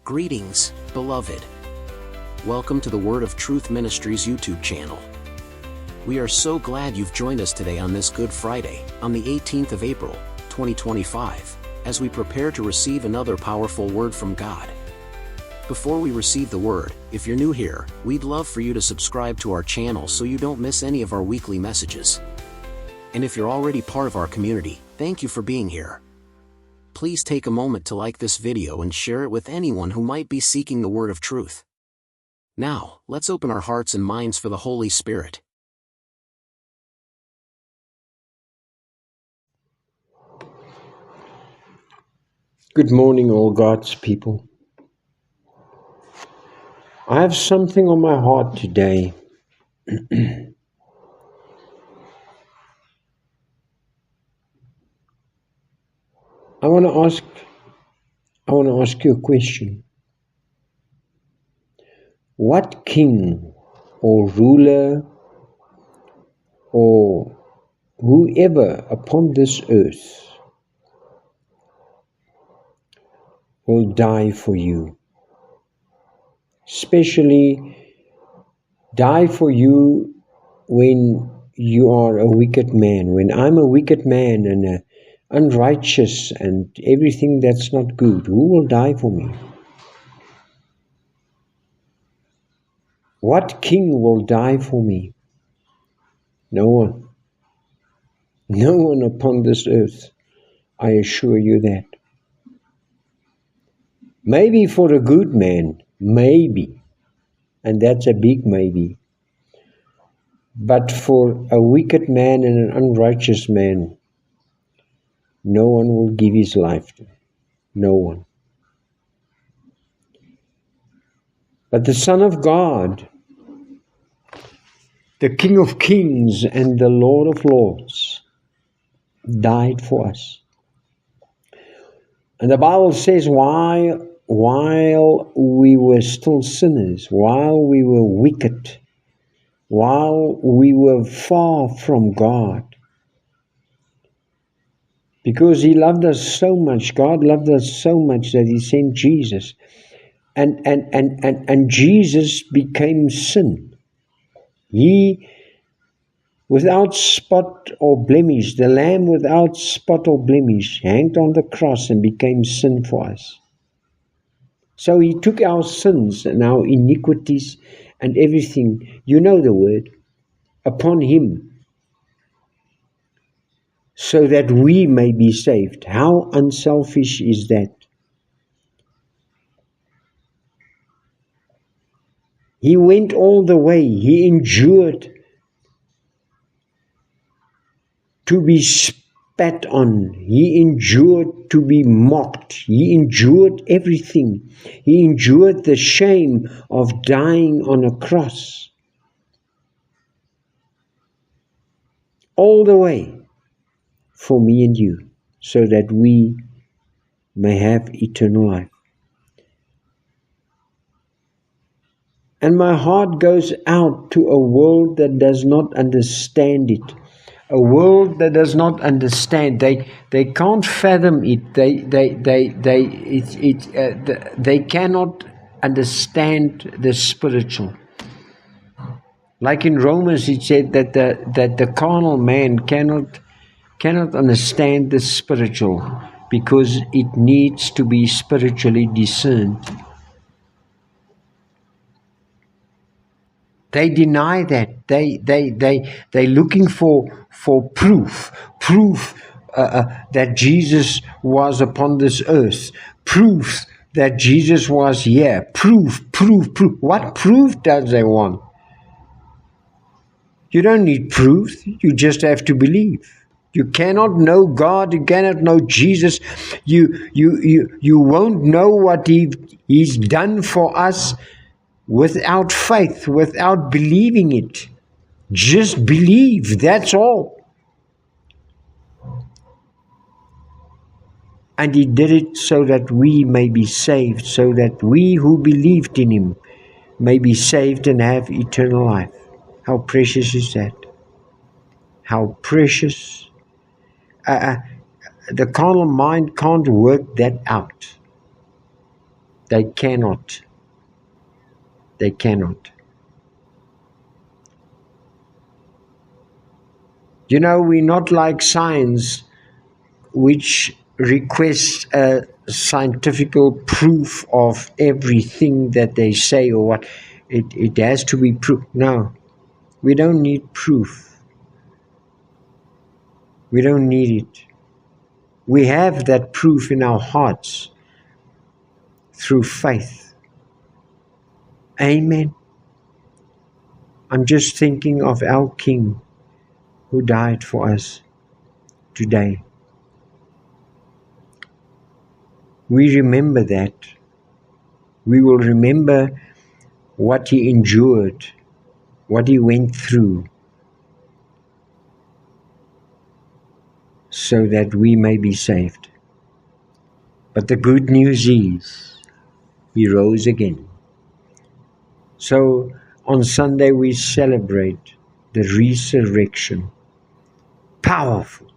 Greetings, beloved. Welcome to the Word of Truth Ministries YouTube channel. We are so glad you've joined us today on this Good Friday, on the 18th of April, 2025, as we prepare to receive another powerful word from God. Before we receive the word, if you're new here, we'd love for you to subscribe to our channel so you don't miss any of our weekly messages. And if you're already part of our community, thank you for being here. Please take a moment to like this video and share it with anyone who might be seeking the word of truth. Now, let's open our hearts and minds for the Holy Spirit. Good morning, all God's people. I have something on my heart today. I want to ask you a question. What king or ruler or whoever upon this earth will die for you? Especially die for you when you are a wicked man. When I'm a wicked man and unrighteous and everything that's not good, who will die for me? What king will die for me? No one. No one upon this earth. I assure you that. Maybe for a good man, maybe. And that's a big maybe. But for a wicked man and an unrighteous man, no one will give his life to. No one. But the Son of God, the King of Kings and the Lord of Lords, died for us. And the Bible says, while we were still sinners, while we were wicked, while we were far from God, because He loved us so much, God loved us so much that He sent Jesus. And Jesus became sin. He, without spot or blemish, the Lamb without spot or blemish, hanged on the cross and became sin for us. So He took our sins and our iniquities and everything, you know the word, upon Him, so that we may be saved. How unselfish is that? He went all the way. He endured to be spat on. He endured to be mocked. He endured everything. He endured the shame of dying on a cross. All the way for me and you, so that we may have eternal life. And my heart goes out to a world that does not understand it. A world that does not understand. They can't fathom it. They cannot understand the spiritual. Like in Romans, it said that the carnal man cannot understand the spiritual, because it needs to be spiritually discerned. They deny that. They're looking for proof that Jesus was upon this earth, proof that Jesus was here, proof. What proof does they want? You don't need proof. You just have to believe. You cannot know God. You cannot know Jesus. You won't know what He's done for us without faith, without believing it. Just believe, that's all. And He did it so that we may be saved, so that we who believed in Him may be saved and have eternal life. How precious is that? How precious. The carnal mind can't work that out. They cannot. They cannot. You know, we're not like science, which requests a scientific proof of everything that they say or what. It has to be proof. No, we don't need proof. We don't need it. We have that proof in our hearts through faith. Amen. I'm just thinking of our King who died for us today. We remember that. We will remember what he endured, what he went through, so that we may be saved. But the good news is, he rose again. So on Sunday we celebrate the resurrection. Powerful.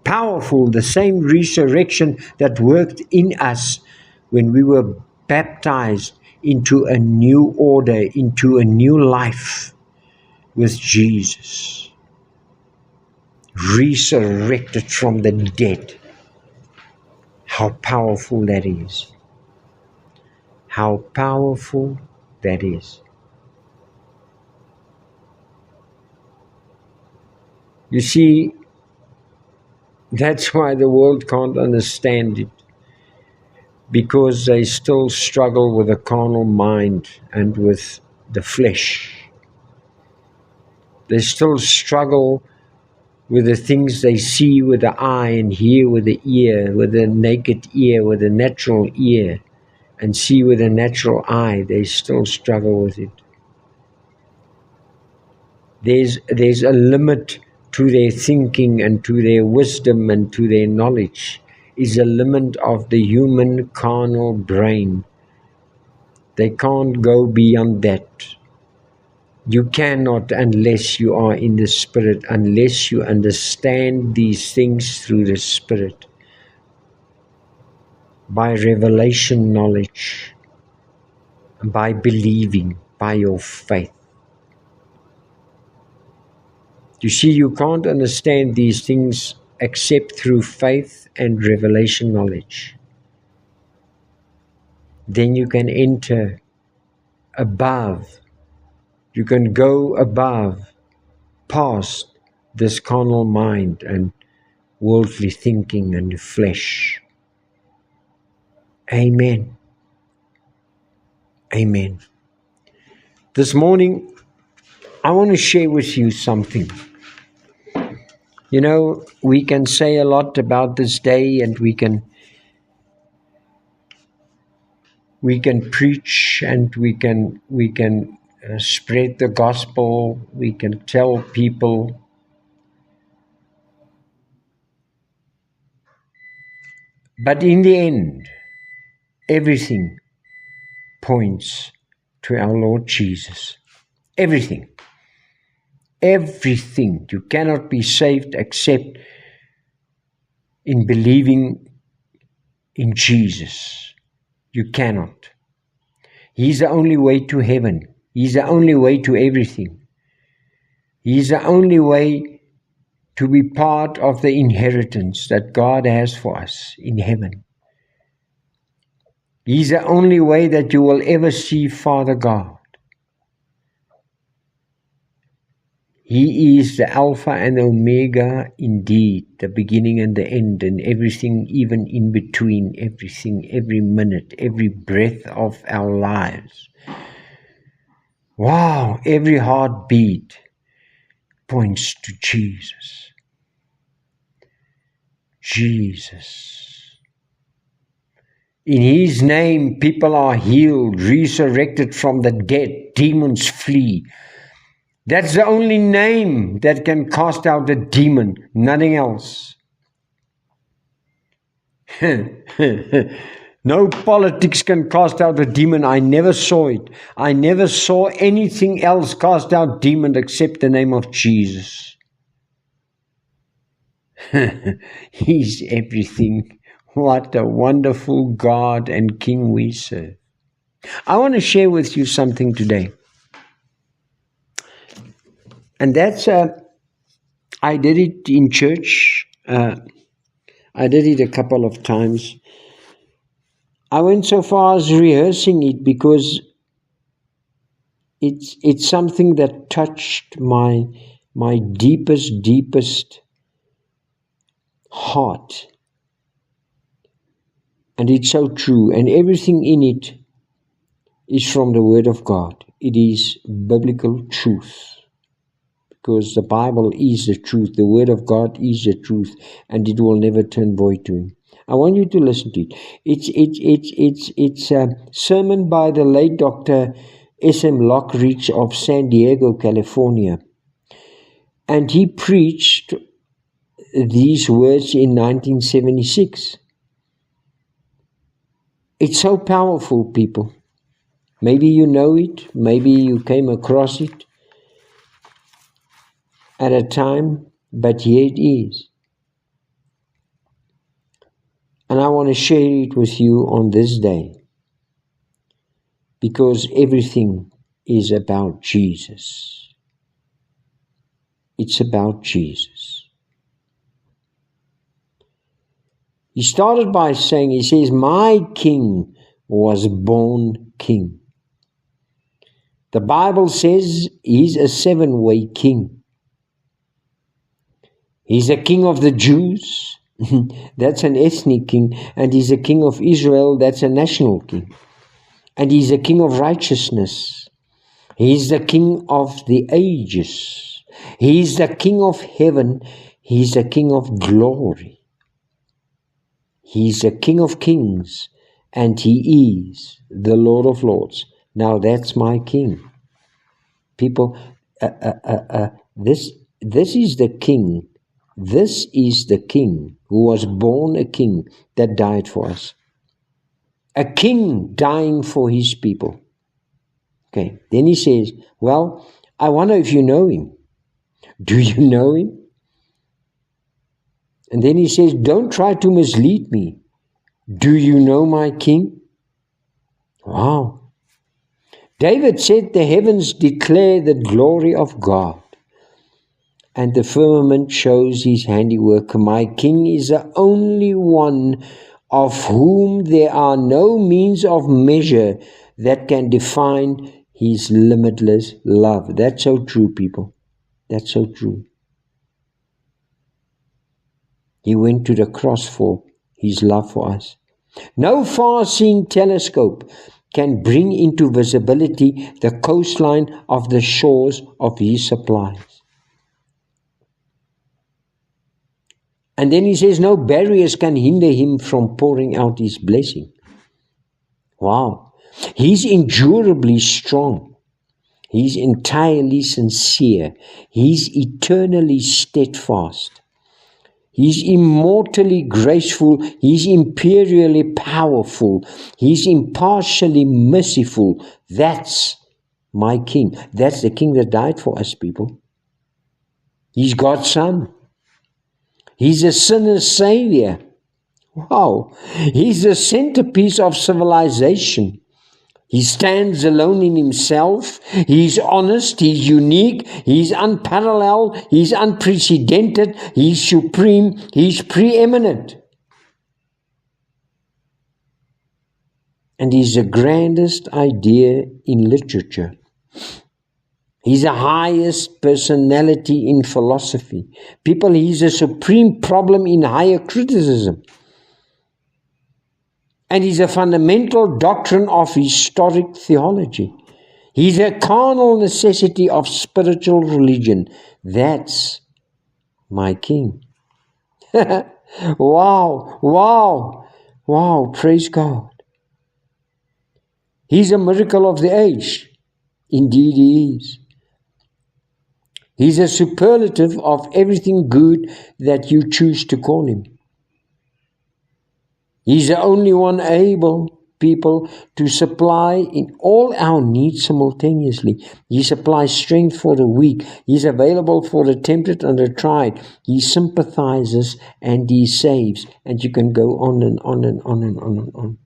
Powerful, the same resurrection that worked in us when we were baptized into a new order, into a new life with Jesus. Resurrected from the dead. How powerful that is. How powerful that is. You see, that's why the world can't understand it, because they still struggle with a carnal mind and with the flesh. They still struggle with the things they see with the eye and hear with the ear, with the naked ear, with the natural ear, and see with the natural eye. They still struggle with it. There's a limit to their thinking and to their wisdom and to their knowledge. Is a limit of the human carnal brain. They can't go beyond that. You cannot unless you are in the Spirit, unless you understand these things through the Spirit. By revelation knowledge, by believing, by your faith. You see, you can't understand these things except through faith and revelation knowledge. Then you can enter above. You can go above, past this carnal mind and worldly thinking and flesh. Amen. Amen. This morning, I want to share with you something. You know, we can say a lot about this day, and we can preach, and we can spread the gospel. We can tell people. But in the end, everything points to our Lord Jesus. Everything. Everything. You cannot be saved except in believing in Jesus. You cannot. He's the only way to heaven. He's the only way to everything. He's the only way to be part of the inheritance that God has for us in heaven. He's the only way that you will ever see Father God. He is the Alpha and Omega indeed, the beginning and the end, and everything even in between, everything, every minute, every breath of our lives. Wow, every heartbeat points to Jesus. Jesus. In His name, people are healed, resurrected from the dead, demons flee. That's the only name that can cast out a demon, nothing else. No politics can cast out a demon. I never saw it. I never saw anything else cast out demon except the name of Jesus. He's everything. What a wonderful God and King we serve. I want to share with you something today. And that's, I did it in church. I did it a couple of times. I went so far as rehearsing it because it's something that touched my deepest heart. And it's so true. And everything in it is from the Word of God. It is biblical truth. Because the Bible is the truth. The Word of God is the truth. And it will never turn void to Him. I want you to listen to it. It's a sermon by the late Dr. S.M. Lockridge of San Diego, California. And he preached these words in 1976. It's so powerful, people. Maybe you know it. Maybe you came across it at a time, but here it is. And I want to share it with you on this day, because everything is about Jesus. It's about Jesus. He started by saying, he says, my King was born King. The Bible says he's a 7-way king. He's a king of the Jews. That's an ethnic king. And he's a king of Israel. That's a national king. And he's a king of righteousness. He's the king of the ages. He's the king of heaven. He's the king of glory. He's the King of kings. And he is the Lord of lords. Now that's my King. People, this is the King. This is the King who was born a king that died for us. A king dying for his people. Okay, then he says, well, I wonder if you know him. Do you know him? And then he says, don't try to mislead me. Do you know my King? Wow. David said, the heavens declare the glory of God, and the firmament shows his handiwork. My King is the only one of whom there are no means of measure that can define his limitless love. That's so true, people. That's so true. He went to the cross for his love for us. No far-seeing telescope can bring into visibility the coastline of the shores of his supplies. And then he says, no barriers can hinder him from pouring out his blessing. Wow. He's endurably strong. He's entirely sincere. He's eternally steadfast. He's immortally graceful. He's imperially powerful. He's impartially merciful. That's my King. That's the King that died for us, people. He's God's Son. He's a sinner's Savior. Wow. He's the centerpiece of civilization. He stands alone in himself. He's honest. He's unique. He's unparalleled. He's unprecedented. He's supreme. He's preeminent. And he's the grandest idea in literature. He's the highest personality in philosophy. People, he's a supreme problem in higher criticism. And he's a fundamental doctrine of historic theology. He's a carnal necessity of spiritual religion. That's my King. Wow, wow, wow, praise God. He's a miracle of the age. Indeed he is. He's a superlative of everything good that you choose to call him. He's the only one able, people, to supply in all our needs simultaneously. He supplies strength for the weak. He's available for the tempted and the tried. He sympathizes and he saves. And you can go on and on and on and on and on.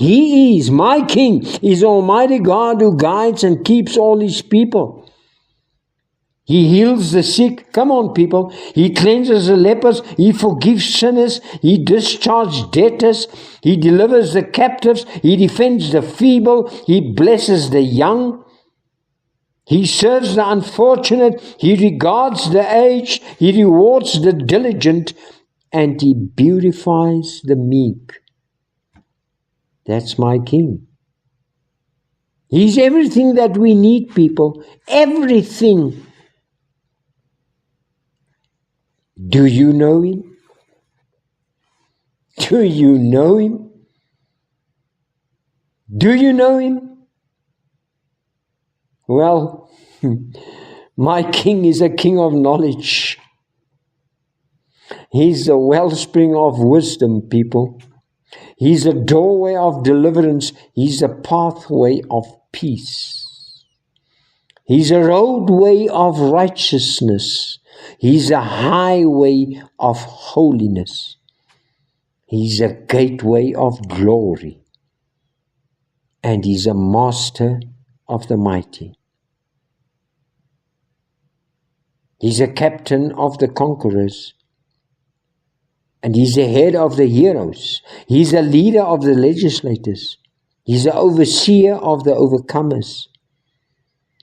He is, my King, is Almighty God who guides and keeps all His people. He heals the sick. Come on, people. He cleanses the lepers. He forgives sinners. He discharges debtors. He delivers the captives. He defends the feeble. He blesses the young. He serves the unfortunate. He regards the aged. He rewards the diligent. And He beautifies the meek. That's my King. He's everything that we need, people. Everything. Do you know Him? Do you know Him? Do you know Him? Well, my King is a King of knowledge. He's the wellspring of wisdom, people. He's a doorway of deliverance. He's a pathway of peace. He's a roadway of righteousness. He's a highway of holiness. He's a gateway of glory. And He's a master of the mighty. He's a captain of the conquerors. And He's the head of the heroes. He's a leader of the legislators. He's the overseer of the overcomers.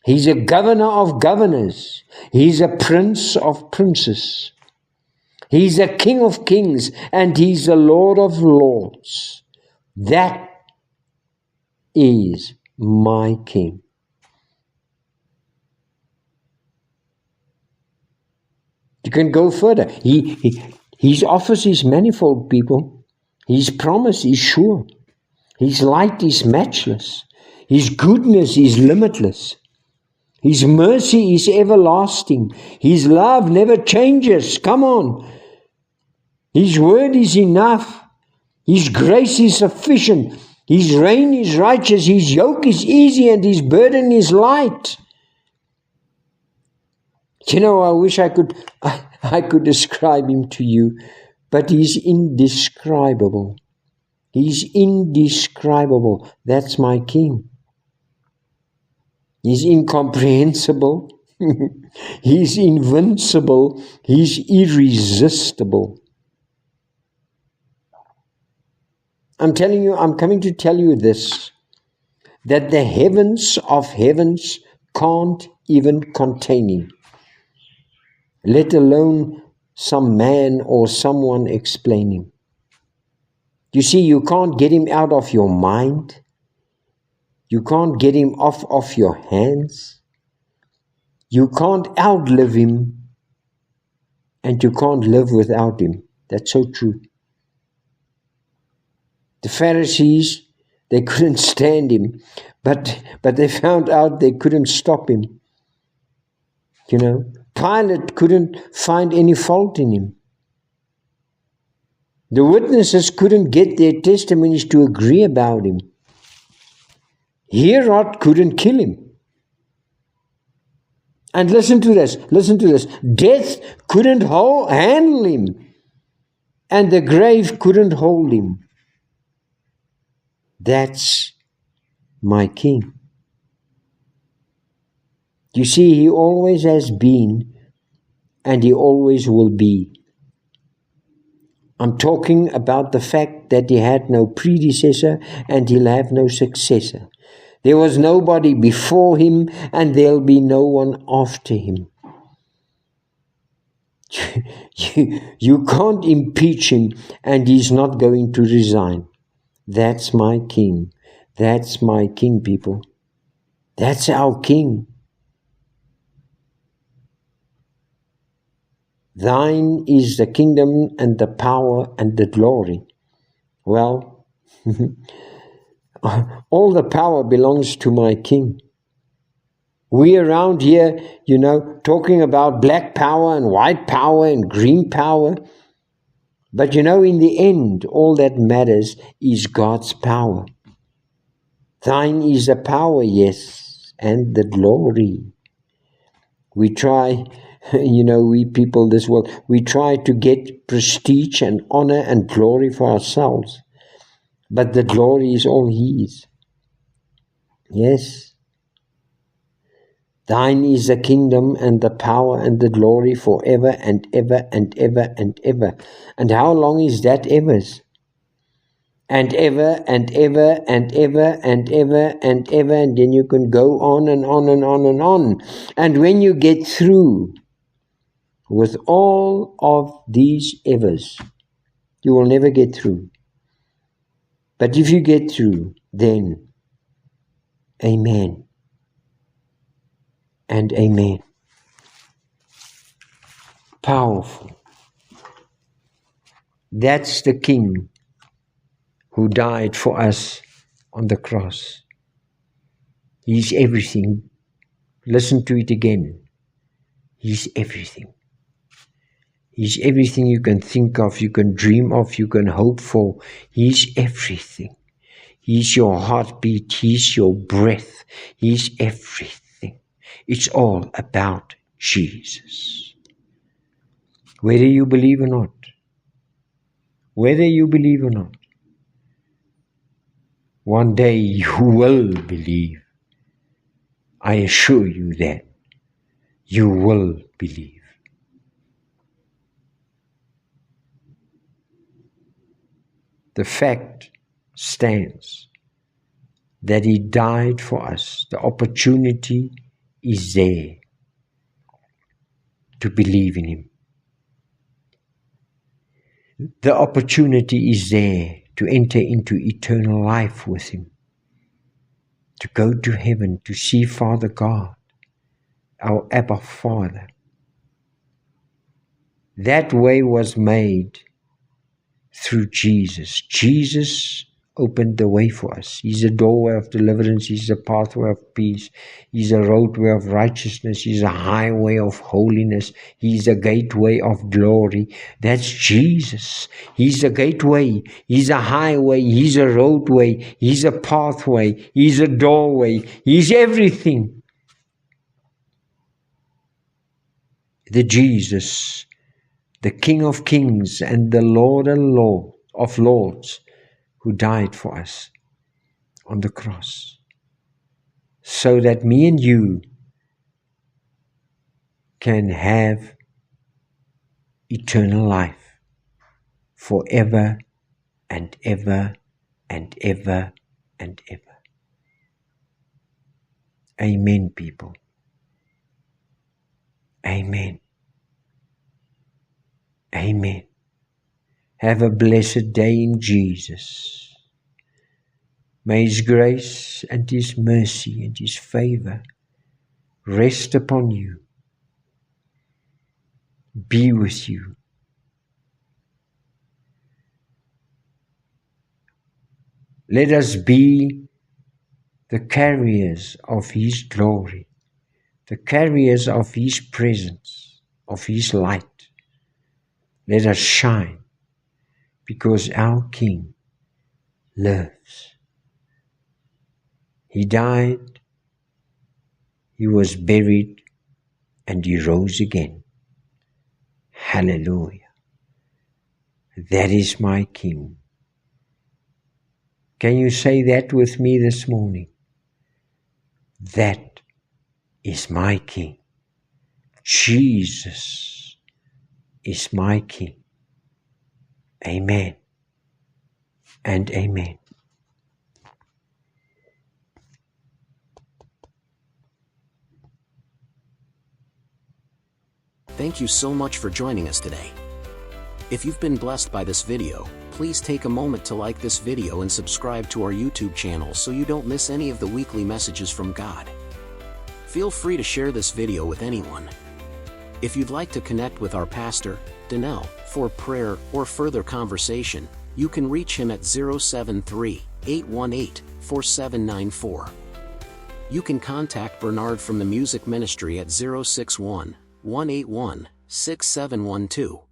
He's a governor of governors. He's a prince of princes. He's a king of kings, and He's the Lord of lords. That is my King. You can go further. His office is manifold, people. His promise is sure. His light is matchless. His goodness is limitless. His mercy is everlasting. His love never changes. Come on. His word is enough. His grace is sufficient. His reign is righteous. His yoke is easy and His burden is light. You know, I wish I could describe Him to you, but He's indescribable. He's indescribable. That's my King. He's incomprehensible. He's invincible. He's irresistible. I'm coming to tell you this, that the heavens of heavens can't even contain Him, let alone some man or someone explain Him. You see, you can't get Him out of your mind. You can't get Him off your hands. You can't outlive Him, and you can't live without Him. That's so true. The Pharisees, they couldn't stand Him, but they found out they couldn't stop Him. You know, Pilate couldn't find any fault in Him. The witnesses couldn't get their testimonies to agree about Him. Herod couldn't kill Him. And listen to this. Death couldn't handle Him. And the grave couldn't hold Him. That's my King. You see, He always has been, and He always will be. I'm talking about the fact that He had no predecessor and He'll have no successor. There was nobody before Him and there'll be no one after Him. You can't impeach Him and He's not going to resign. That's my King. That's my King, people. That's our King. Thine is the kingdom and the power and the glory. Well, all the power belongs to my King. We around here, talking about black power and white power and green power. But in the end, all that matters is God's power. Thine is the power, yes, and the glory. We try, we people this world, we try to get prestige and honor and glory for ourselves. but the glory is all His. Yes. Thine is the kingdom and the power and the glory forever and ever and ever and ever. And how long is that ever's? And ever and ever and ever and ever and ever, and then you can go on and on and on and on. And when you get through with all of these evers, you will never get through. But if you get through, then amen and amen. Powerful. That's the King who died for us on the cross. He's everything. Listen to it again. He's everything. He's everything you can think of, you can dream of, you can hope for. He's everything. He's your heartbeat. He's your breath. He's everything. It's all about Jesus. Whether you believe or not. Whether you believe or not. One day you will believe. I assure you that. You will believe. The fact stands that He died for us. The opportunity is there to believe in Him. The opportunity is there to enter into eternal life with Him, to go to heaven, to see Father God, our Abba Father. That way was made through Jesus. Jesus opened the way for us. He's a doorway of deliverance. He's a pathway of peace. He's a roadway of righteousness. He's a highway of holiness. He's a gateway of glory. That's Jesus. He's a gateway. He's a highway. He's a roadway. He's a pathway. He's a doorway. He's everything. The Jesus, the King of Kings and the Lord of Lords, who died for us on the cross, so that me and you can have eternal life forever and ever and ever and ever. Amen, people. Amen. Amen. Have a blessed day in Jesus. May His grace and His mercy and His favor rest upon you, be with you. Let us be the carriers of His glory, the carriers of His presence, of His light. Let us shine, because our King lives. He died, He was buried, and He rose again. Hallelujah. That is my King. Can you say that with me this morning? That is my King. Jesus is my King. Amen and amen. Thank you so much for joining us today. If you've been blessed by this video, please take a moment to like this video and subscribe to our YouTube channel so you don't miss any of the weekly messages from God. Feel free to share this video with anyone. If you'd like to connect with our pastor, Danelle, for prayer or further conversation, you can reach him at 073-818-4794. You can contact Bernard from the music ministry at 061-181-6712.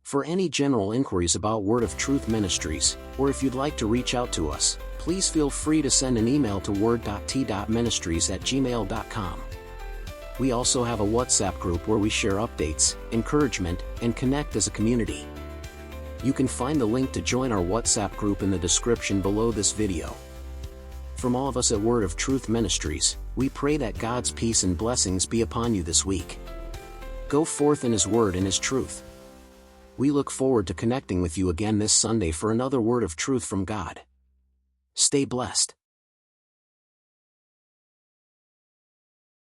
For any general inquiries about Word of Truth Ministries, or if you'd like to reach out to us, please feel free to send an email to word.t.ministries@gmail.com. We also have a WhatsApp group where we share updates, encouragement, and connect as a community. You can find the link to join our WhatsApp group in the description below this video. From all of us at Word of Truth Ministries, we pray that God's peace and blessings be upon you this week. Go forth in His Word and His truth. We look forward to connecting with you again this Sunday for another word of truth from God. Stay blessed.